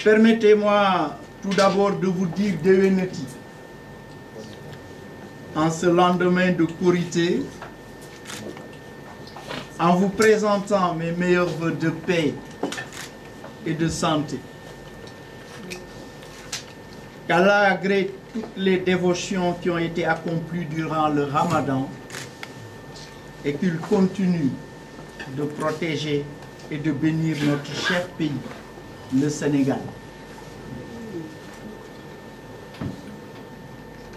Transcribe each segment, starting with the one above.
Permettez-moi tout d'abord de vous dire Deweneti. En ce lendemain de Korité, en vous présentant mes meilleurs vœux de paix et de santé. Qu'Allah agrée toutes les dévotions qui ont été accomplies durant le Ramadan et qu'il continue de protéger et de bénir notre cher pays, le Sénégal.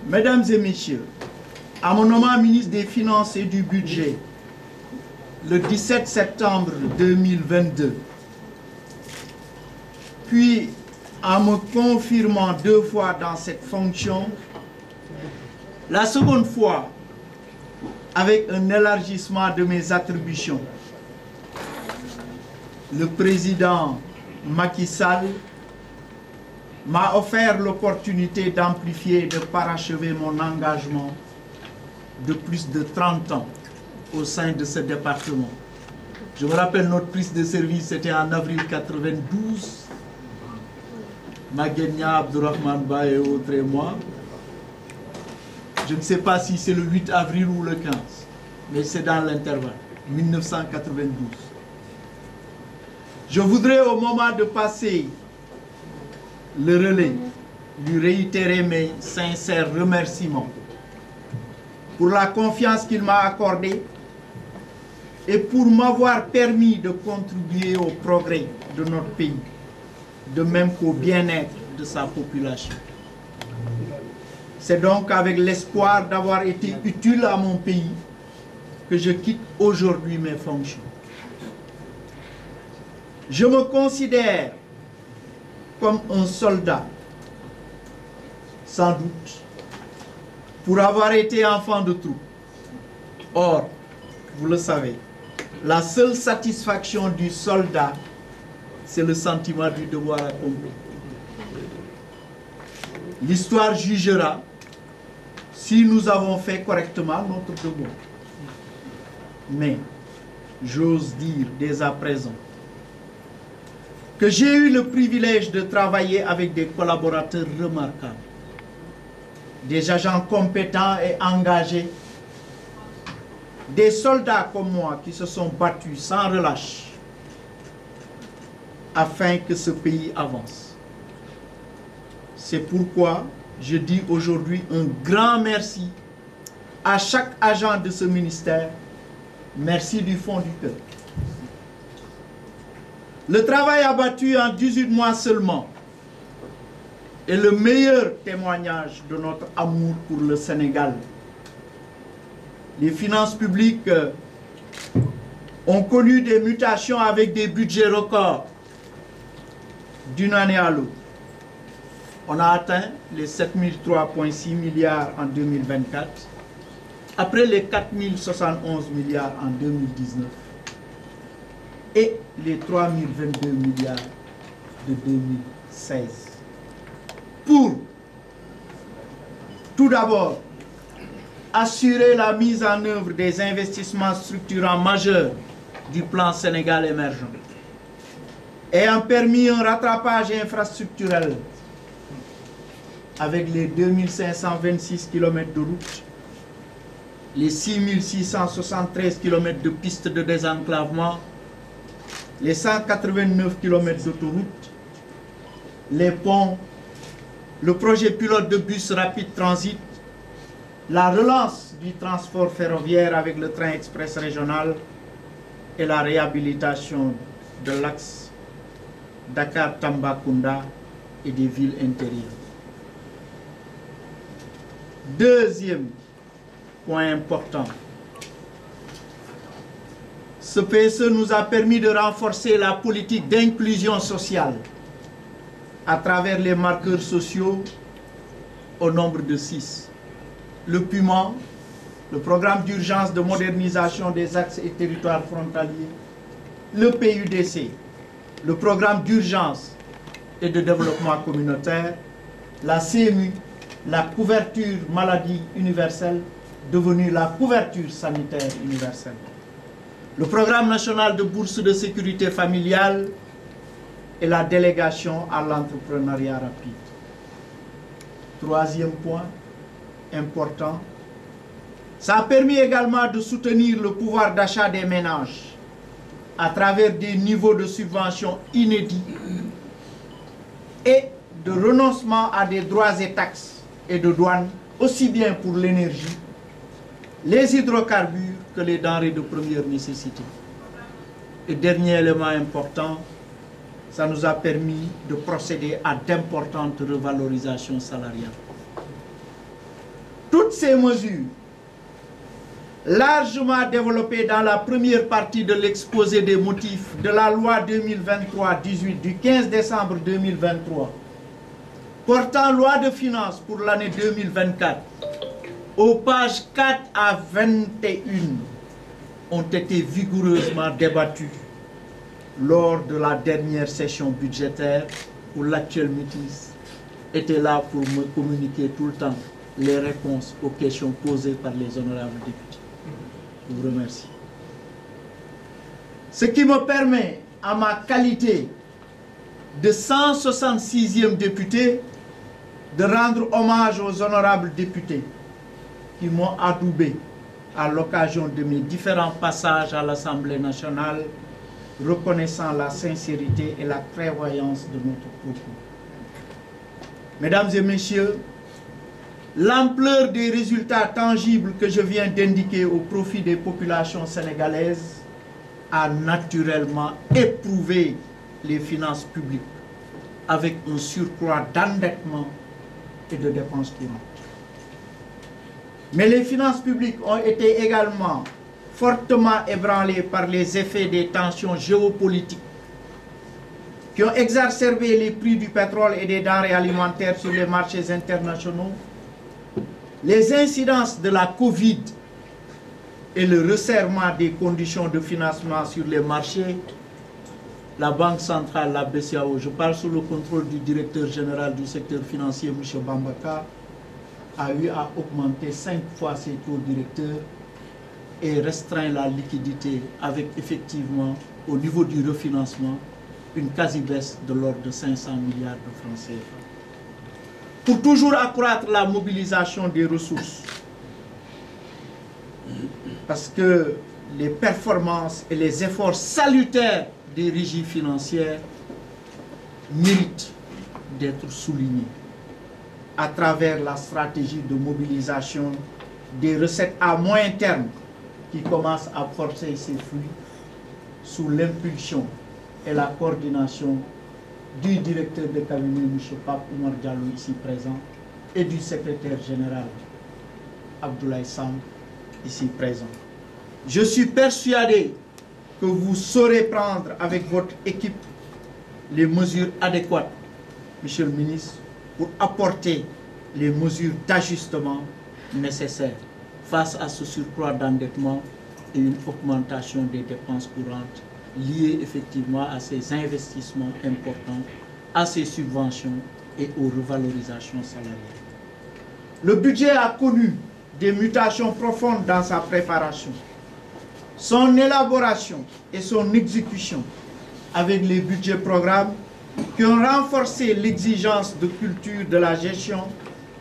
Mesdames et messieurs, à mon nommant ministre des Finances et du Budget, le 17 septembre 2022, puis en me confirmant 2 fois dans cette fonction, la seconde fois avec un élargissement de mes attributions, le président Macky Sall m'a offert l'opportunité d'amplifier et de parachever mon engagement de plus de 30 ans au sein de ce département. Je me rappelle notre prise de service, c'était en avril 92. Maguenia, Abdourahmane Ba et autres et moi. Je ne sais pas si c'est le 8 avril ou le 15, mais c'est dans l'intervalle, 1992. Je voudrais au moment de passer le relais, lui réitérer mes sincères remerciements pour la confiance qu'il m'a accordée et pour m'avoir permis de contribuer au progrès de notre pays, de même qu'au bien-être de sa population. C'est donc avec l'espoir d'avoir été utile à mon pays que je quitte aujourd'hui mes fonctions. Je me considère comme un soldat, sans doute, pour avoir été enfant de troupe. Or, vous le savez, la seule satisfaction du soldat, c'est le sentiment du devoir accompli. L'histoire jugera si nous avons fait correctement notre devoir. Mais, j'ose dire dès à présent, que j'ai eu le privilège de travailler avec des collaborateurs remarquables, des agents compétents et engagés, des soldats comme moi qui se sont battus sans relâche afin que ce pays avance. C'est pourquoi je dis aujourd'hui un grand merci à chaque agent de ce ministère. Merci du fond du cœur. Le travail abattu en 18 mois seulement est le meilleur témoignage de notre amour pour le Sénégal. Les finances publiques ont connu des mutations avec des budgets records d'une année à l'autre. On a atteint les 7003,6 milliards en 2024, après les 4071 milliards en 2019 et les 3022 milliards de 2016. Pour, tout d'abord, assurer la mise en œuvre des investissements structurants majeurs du plan Sénégal émergent, ayant permis un rattrapage infrastructurel avec les 2526 km de route, les 6673 km de pistes de désenclavement, les 189 km d'autoroute, les ponts, le projet pilote de bus rapide transit, la relance du transport ferroviaire avec le train express régional et la réhabilitation de l'axe Dakar-Tambacounda et des villes intérieures. Deuxième point important, ce PSE nous a permis de renforcer la politique d'inclusion sociale à travers les marqueurs sociaux au nombre de 6. Le PUMA, le programme d'urgence de modernisation des axes et territoires frontaliers, le PUDC, le programme d'urgence et de développement communautaire, la CMU, la couverture maladie universelle, devenue la couverture sanitaire universelle. Le programme national de bourse de sécurité familiale et la délégation à l'entrepreneuriat rapide. Troisième point important, ça a permis également de soutenir le pouvoir d'achat des ménages à travers des niveaux de subvention inédits et de renoncement à des droits et taxes et de douane, aussi bien pour l'énergie, les hydrocarbures que les denrées de première nécessité. Et dernier élément important, ça nous a permis de procéder à d'importantes revalorisations salariales. Toutes ces mesures, largement développées dans la première partie de l'exposé des motifs de la loi 2023-18 du 15 décembre 2023, portant loi de finances pour l'année 2024, aux pages 4 à 21, ont été vigoureusement débattues lors de la dernière session budgétaire où l'actuel ministre était là pour me communiquer tout le temps les réponses aux questions posées par les honorables députés. Je vous remercie. Ce qui me permet, à ma qualité de 166e député, de rendre hommage aux honorables députés qui m'ont adoubé à l'occasion de mes différents passages à l'Assemblée nationale, reconnaissant la sincérité et la clairvoyance de notre propos. Mesdames et messieurs, l'ampleur des résultats tangibles que je viens d'indiquer au profit des populations sénégalaises a naturellement éprouvé les finances publiques avec un surcroît d'endettement et de dépenses courantes. Mais les finances publiques ont été également fortement ébranlées par les effets des tensions géopolitiques qui ont exacerbé les prix du pétrole et des denrées alimentaires sur les marchés internationaux, les incidences de la Covid et le resserrement des conditions de financement sur les marchés. La Banque centrale, la BCEAO, je parle sous le contrôle du directeur général du secteur financier, M. Bambaka, a eu à augmenter 5 fois ses taux directeurs et restreint la liquidité avec effectivement, au niveau du refinancement, une quasi-baisse de l'ordre de 500 milliards de francs CFA. Pour toujours accroître la mobilisation des ressources, parce que les performances et les efforts salutaires des régies financières méritent d'être soulignés à travers la stratégie de mobilisation des recettes à moyen terme qui commence à forcer ses fruits sous l'impulsion et la coordination du directeur de cabinet, M. Pape Oumar Diallo, ici présent, et du secrétaire général, Abdoulaye Sam, ici présent. Je suis persuadé que vous saurez prendre avec votre équipe les mesures adéquates, Monsieur le ministre, pour apporter les mesures d'ajustement nécessaires face à ce surcroît d'endettement et une augmentation des dépenses courantes liées effectivement à ces investissements importants, à ces subventions et aux revalorisations salariales. Le budget a connu des mutations profondes dans sa préparation, son élaboration et son exécution avec les budgets programmes qui ont renforcé l'exigence de culture de la gestion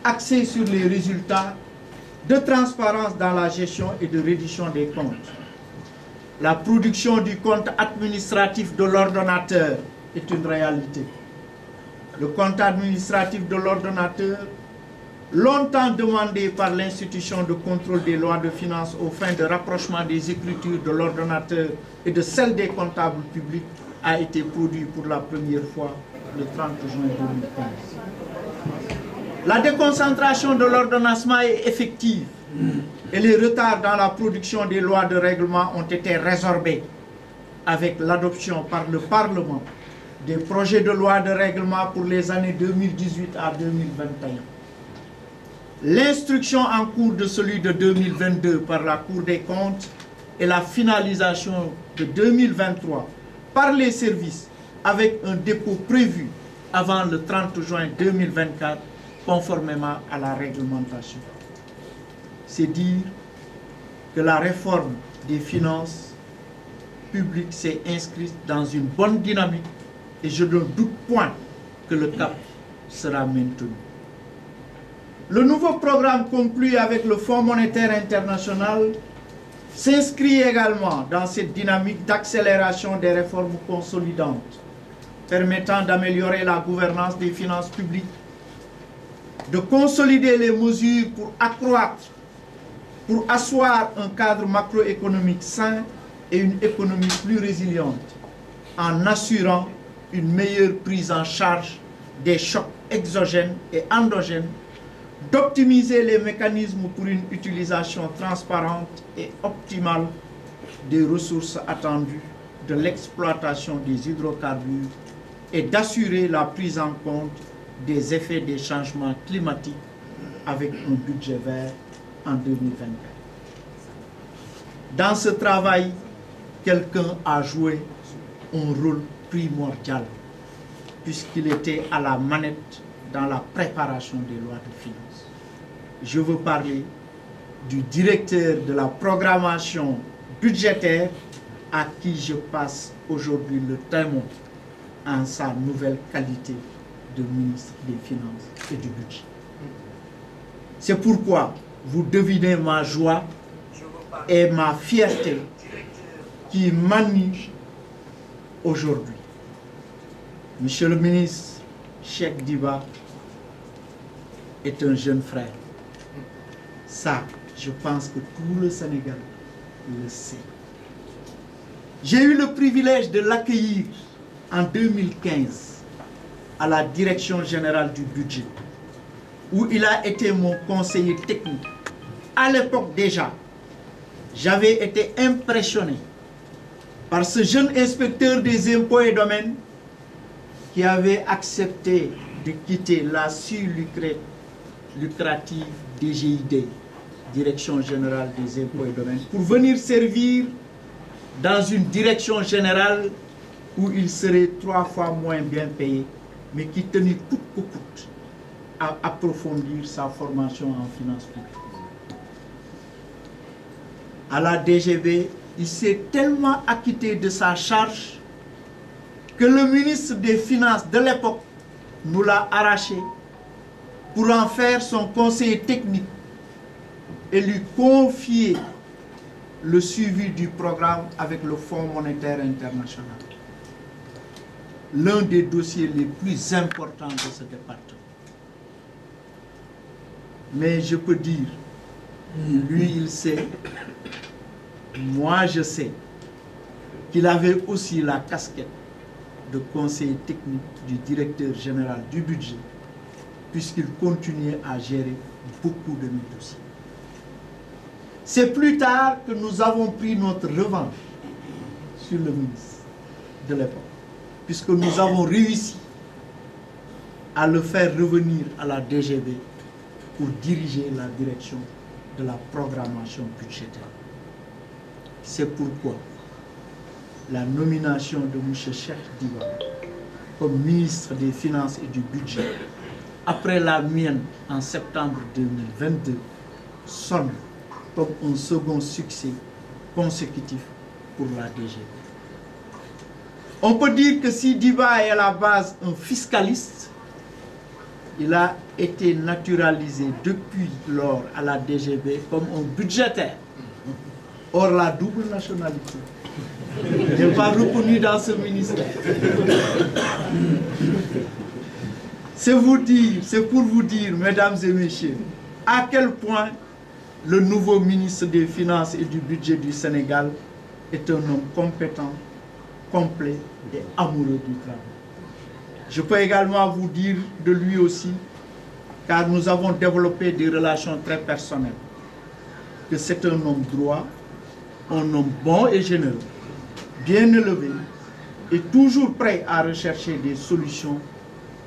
axée sur les résultats, de transparence dans la gestion et de reddition des comptes. La production du compte administratif de l'ordonnateur est une réalité. Le compte administratif de l'ordonnateur, longtemps demandé par l'institution de contrôle des lois de finances aux fins de rapprochement des écritures de l'ordonnateur et de celles des comptables publics, a été produit pour la première fois le 30 juin 2015. La déconcentration de l'ordonnancement est effective et les retards dans la production des lois de règlement ont été résorbés avec l'adoption par le Parlement des projets de loi de règlement pour les années 2018 à 2021. L'instruction en cours de celui de 2022 par la Cour des comptes et la finalisation de 2023 par les services avec un dépôt prévu avant le 30 juin 2024 conformément à la réglementation. C'est dire que la réforme des finances publiques s'est inscrite dans une bonne dynamique et je ne doute point que le cap sera maintenu. Le nouveau programme conclu avec le Fonds monétaire international s'inscrit également dans cette dynamique d'accélération des réformes consolidantes, permettant d'améliorer la gouvernance des finances publiques, de consolider les mesures pour asseoir un cadre macroéconomique sain et une économie plus résiliente, en assurant une meilleure prise en charge des chocs exogènes et endogènes, d'optimiser les mécanismes pour une utilisation transparente et optimale des ressources attendues de l'exploitation des hydrocarbures et d'assurer la prise en compte des effets des changements climatiques avec un budget vert en 2024. Dans ce travail, quelqu'un a joué un rôle primordial puisqu'il était à la manette dans la préparation des lois de finances. Je veux parler du directeur de la programmation budgétaire à qui je passe aujourd'hui le témoin en sa nouvelle qualité de ministre des Finances et du Budget. C'est pourquoi vous devinez ma joie et ma fierté qui m'anime aujourd'hui. Monsieur le ministre Cheikh Diba est un jeune frère. Ça, je pense que tout le Sénégal le sait. J'ai eu le privilège de l'accueillir en 2015 à la Direction générale du budget, où il a été mon conseiller technique. À l'époque déjà, j'avais été impressionné par ce jeune inspecteur des impôts et domaines qui avait accepté de quitter la lucrative DGID, Direction générale des impôts et domaines, pour venir servir dans une direction générale où il serait 3 fois moins bien payé, mais qui tenait coûte que coûte à approfondir sa formation en finances publiques. À la DGB, il s'est tellement acquitté de sa charge que le ministre des Finances de l'époque nous l'a arraché pour en faire son conseiller technique et lui confier le suivi du programme avec le Fonds monétaire international. L'un des dossiers les plus importants de ce département. Mais je peux dire, lui il sait, moi je sais, qu'il avait aussi la casquette de conseiller technique du directeur général du budget, puisqu'il continuait à gérer beaucoup de mes dossiers. C'est plus tard que nous avons pris notre revanche sur le ministre de l'époque, puisque nous avons réussi à le faire revenir à la DGB pour diriger la direction de la programmation budgétaire. C'est pourquoi la nomination de M. Cheikh Diba comme ministre des Finances et du Budget, après la mienne en septembre 2022, sonne comme un second succès consécutif pour la DGB. On peut dire que si Diba est à la base un fiscaliste, il a été naturalisé depuis lors à la DGB comme un budgétaire. Or, la double nationalité n'est pas reconnue dans ce ministère. C'est pour vous dire, mesdames et messieurs, à quel point le nouveau ministre des Finances et du Budget du Sénégal est un homme compétent, complet et amoureux du travail. Je peux également vous dire de lui aussi, car nous avons développé des relations très personnelles, que c'est un homme droit, un homme bon et généreux, bien élevé et toujours prêt à rechercher des solutions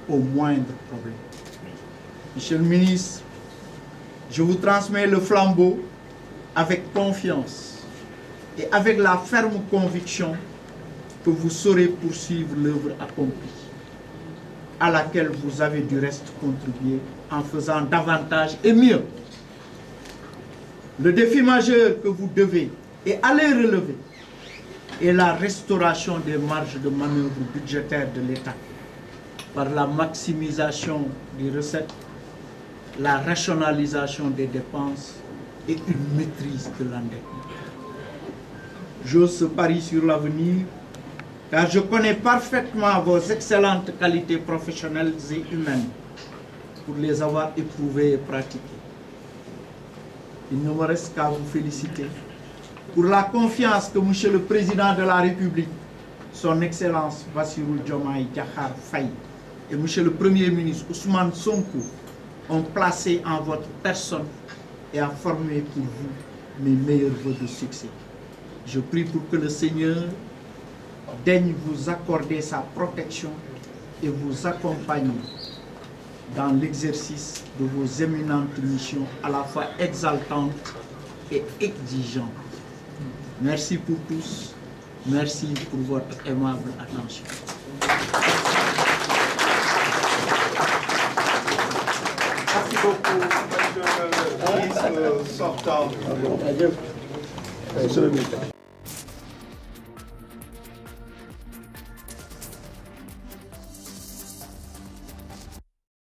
aux moindres problèmes. Monsieur le ministre, je vous transmets le flambeau avec confiance et avec la ferme conviction que vous saurez poursuivre l'œuvre accomplie, à laquelle vous avez du reste contribué en faisant davantage et mieux. Le défi majeur que vous devez et allez relever et la restauration des marges de manœuvre budgétaires de l'État par la maximisation des recettes, la rationalisation des dépenses et une maîtrise de l'endettement. J'ose ce pari sur l'avenir car je connais parfaitement vos excellentes qualités professionnelles et humaines pour les avoir éprouvées et pratiquées. Il ne me reste qu'à vous féliciter pour la confiance que Monsieur le Président de la République, Son Excellence Bassirou Diomaye Diakhar Faye et Monsieur le Premier ministre Ousmane Sonko ont placé en votre personne et a formé pour vous mes meilleurs vœux de succès. Je prie pour que le Seigneur daigne vous accorder sa protection et vous accompagner dans l'exercice de vos éminentes missions à la fois exaltantes et exigeantes. Merci pour tous. Merci pour votre aimable attention. Merci beaucoup, Monsieur le ministre sortant.